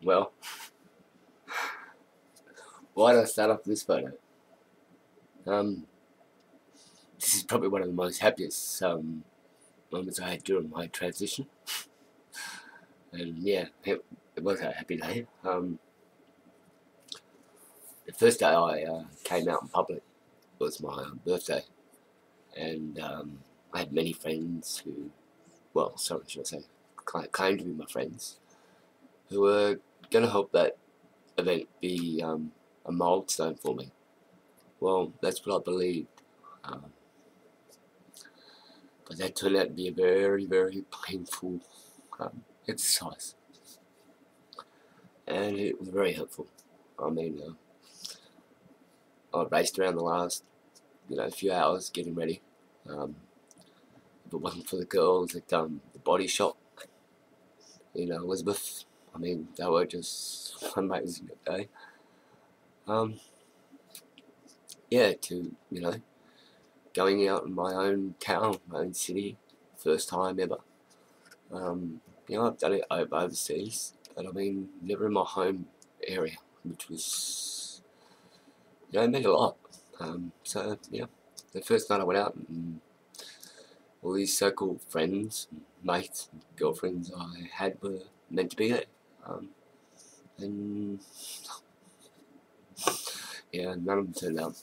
Well, why did I start off with this photo? This is probably one of the most happiest moments I had during my transition. And yeah, it was a happy day. The first day I came out in public was my birthday. And I had many friends who, well, sorry, should I say, claimed to be my friends, who were going to help that event be a milestone for me. Well, that's what I believed. But that turned out to be a very, very painful exercise. And it was very helpful. I mean, I raced around the last, few hours getting ready. If it wasn't for the girls at the body shop, Elizabeth, I mean, they were just amazing that day. Yeah, to, going out in my own town, my own city, first time ever. I've done it overseas, but I mean, never in my home area, which was, meant a lot. So, yeah, the first night I went out, and all these so-called friends, mates, and girlfriends I had were meant to be there. And, yeah, none of them turned up.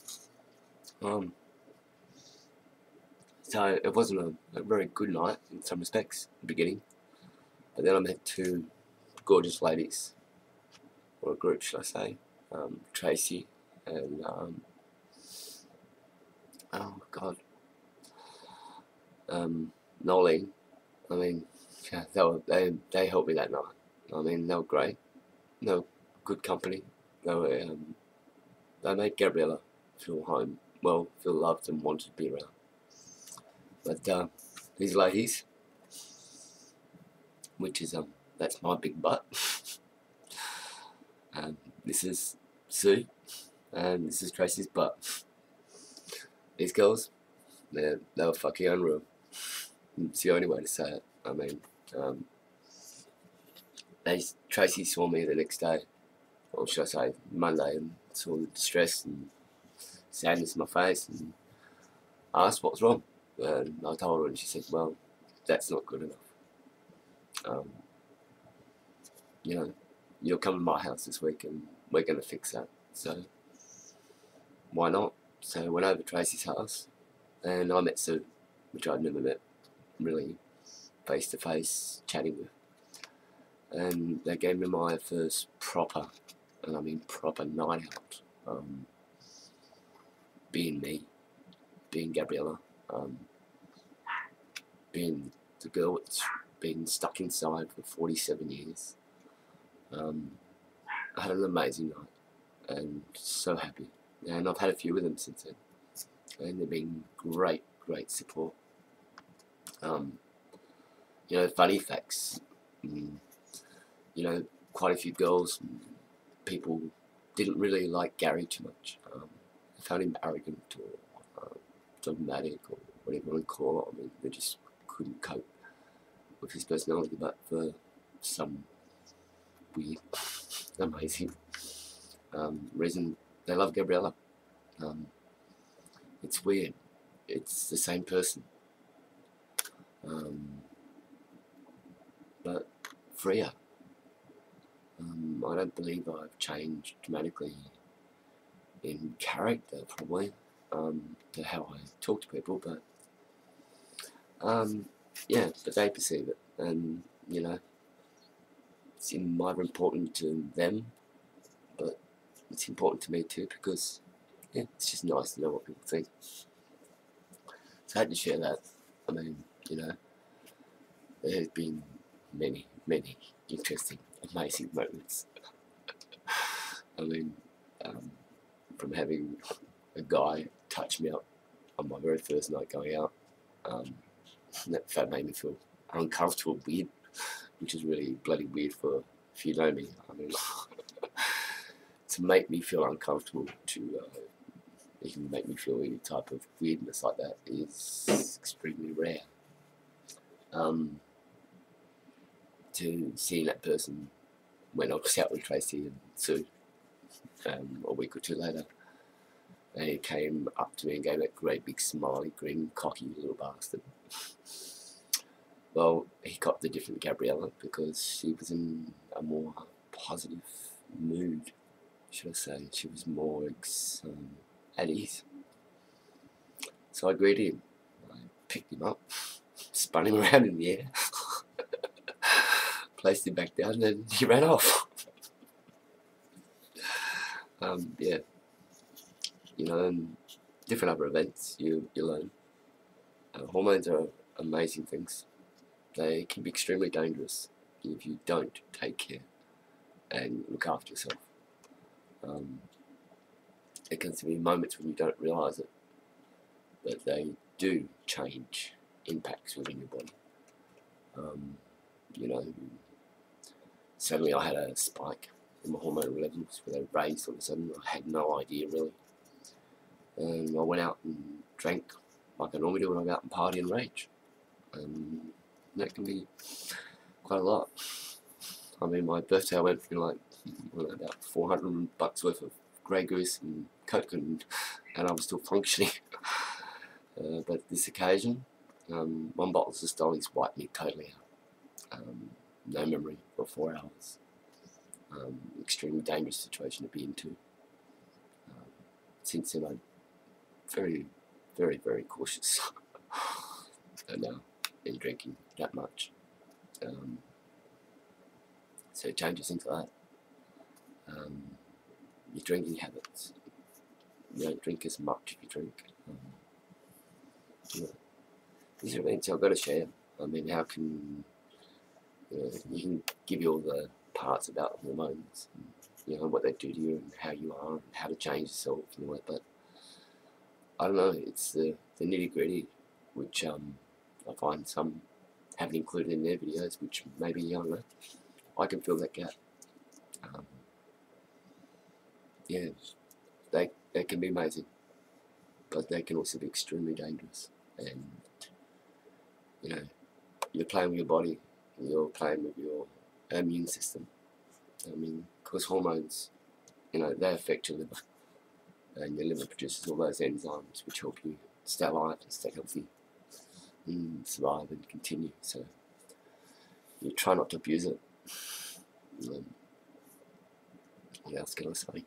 So it wasn't a very good night in some respects, in the beginning. But then I met two gorgeous ladies, or a group, should I say, Tracy and, oh God, Nolene. I mean, yeah, they helped me that night. I mean, they were great. They were good company. They made Gabriella feel home, feel loved and wanted to be around. But these ladies, which is that's my big butt. This is Sue, and this is Tracy's butt. These girls, they were fucking unreal. It's the only way to say it. I mean, Tracy saw me the next day, or should I say Monday, and saw the distress and sadness in my face, and asked what was wrong. And I told her, and she said, "Well, that's not good enough. You'll come to my house this week, and we're going to fix that. So why not?" So I went over to Tracy's house, and I met Sue, which I'd never met really face to face chatting with. And they gave me my first proper, and I mean proper night out. Being me, being Gabriella, being the girl that's been stuck inside for 47 years. I had an amazing night, and so happy. And I've had a few of them since then, and they've been great support. Funny facts. Quite a few girls, people didn't really like Gary too much. They found him arrogant or dogmatic or whatever you want to call it. I mean, they just couldn't cope with his personality, but for some weird, amazing reason, they love Gabriella. It's weird. It's the same person, but freer. I don't believe I've changed dramatically in character, probably, to how I talk to people, but yeah, but they perceive it, and it's neither important to them, but it's important to me too, because yeah, it's just nice to know what people think. So I had to share that. I mean, there has been many interesting, amazing moments. I mean, from having a guy touch me up on my very first night going out, that made me feel uncomfortable, weird, which is really bloody weird for, if you know me, I mean, to make me feel uncomfortable, to even make me feel any type of weirdness like that is extremely rare. To see that person when I was out with Tracy and Sue a week or two later, and he came up to me and gave that great big smiley, grin, cocky little bastard. Well, he copped a different Gabriella because she was in a more positive mood, should I say. She was more at ease. So I greeted him. I picked him up, spun him around in the air, placed him back down, and then he ran off. Yeah, you know, and different other events you learn. Hormones are amazing things. They can be extremely dangerous if you don't take care and look after yourself. There can be moments when you don't realise it, but they do change impacts within your body. You know, suddenly I had a spike in my hormone levels where they raised all of a sudden. I had no idea really. And I went out and drank like I normally do when I go out and party and rage. That can be quite a lot. I mean, my birthday I went through like about $400 worth of Grey Goose and Coke, and I was still functioning. But this occasion, one bottle of Systoli's wiped me totally out. No memory for 4 hours. Extremely dangerous situation to be into. Since then, I'm very, very, very cautious. And now in drinking that much. So it changes things like that. Your drinking habits. You don't drink as much if you drink. You know, these are events I've got to share. I mean, how can you can give you all the parts about hormones, and, you know, what they do to you and how you are and how to change yourself and all that, but I don't know, it's the nitty gritty which I find some haven't included in their videos, which maybe, I don't know, I can fill that gap. Yeah, they can be amazing, but they can also be extremely dangerous. And you know, you're playing with your body, and you're playing with your immune system. I mean, because hormones, you know, they affect your liver, and your liver produces all those enzymes which help you stay alive and stay healthy and survive and continue. So you try not to abuse it. What else can I say?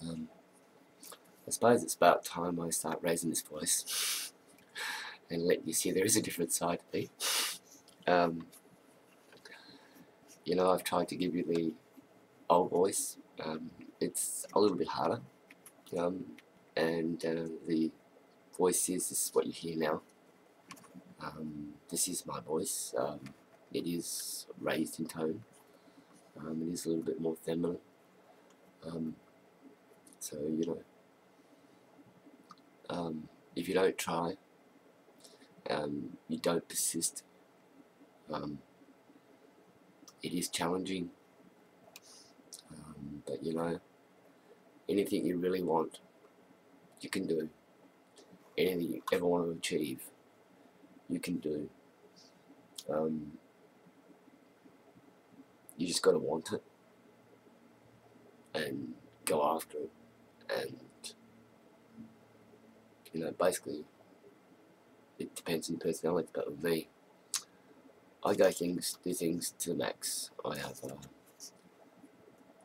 I suppose it's about time I start raising this voice and letting you see there is a different side to me. You know, I've tried to give you the old voice. It's a little bit harder. And the voice this is what you hear now. This is my voice. It is raised in tone. It is a little bit more feminine. So, you know, if you don't try, you don't persist, it is challenging, but you know, anything you really want, you can do. Anything you ever want to achieve, you can do. You just got to want it and go after it, and you know, basically it depends on your personality. But with me, I do things to the max. I have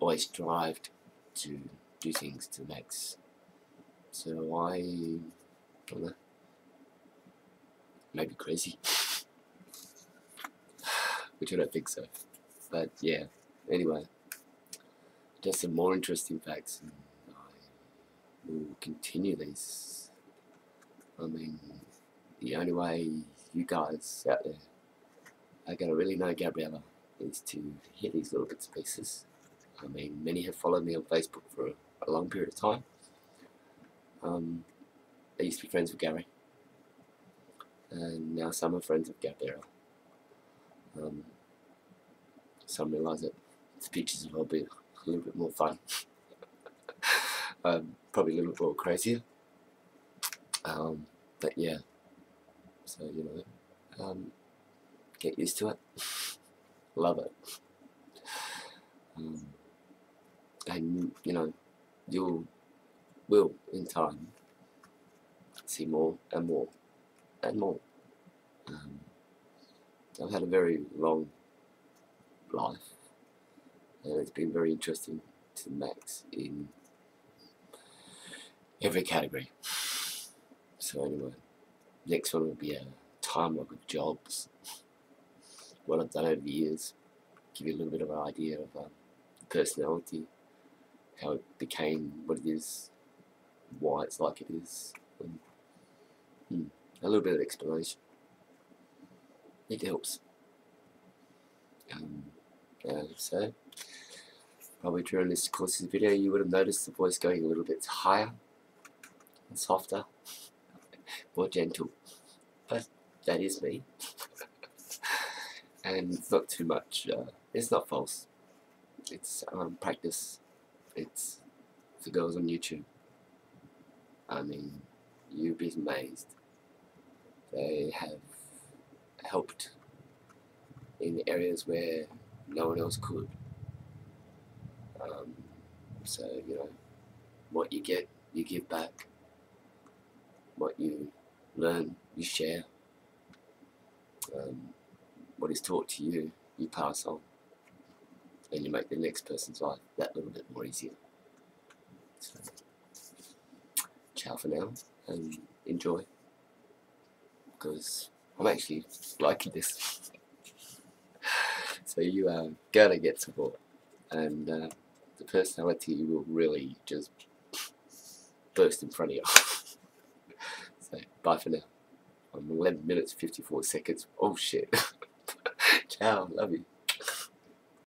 always strived to do things to the max. So I don't know, maybe crazy, which I don't think so. But yeah, anyway, just some more interesting facts, and I will continue these. I mean, the only way you guys out there are going to really know Gabriella is to hear these little bits and pieces. I mean, many have followed me on Facebook for a long period of time. I used to be friends with Gary, and now some are friends with Gabriella. Some realise that the pictures will be a little bit more fun, probably a little bit more crazier, but yeah, so you know, get used to it, love it. And you know, you will in time see more and more and more. I've had a very long life, and it's been very interesting to the max in every category. So anyway, next one will be a timeline of jobs, what I've done over the years, give you a little bit of an idea of personality, how it became what it is, why it's like it is, and a little bit of explanation. It helps. So probably during this course of the video you would have noticed the voice going a little bit higher and softer, more gentle, but that is me. And it's not too much, it's not false, it's practice. It's the girls on YouTube. I mean, you'd be amazed. They have helped in areas where no one else could. So, you know, what you get, you give back. What you learn, you share. What is taught to you, you pass on. And you make the next person's life that little bit more easier. So, ciao for now, and enjoy. Because I'm actually liking this. So you are gonna get support, and the personality will really just burst in front of you. So bye for now. I'm 11 minutes 54 seconds. Oh shit. Ciao, love you.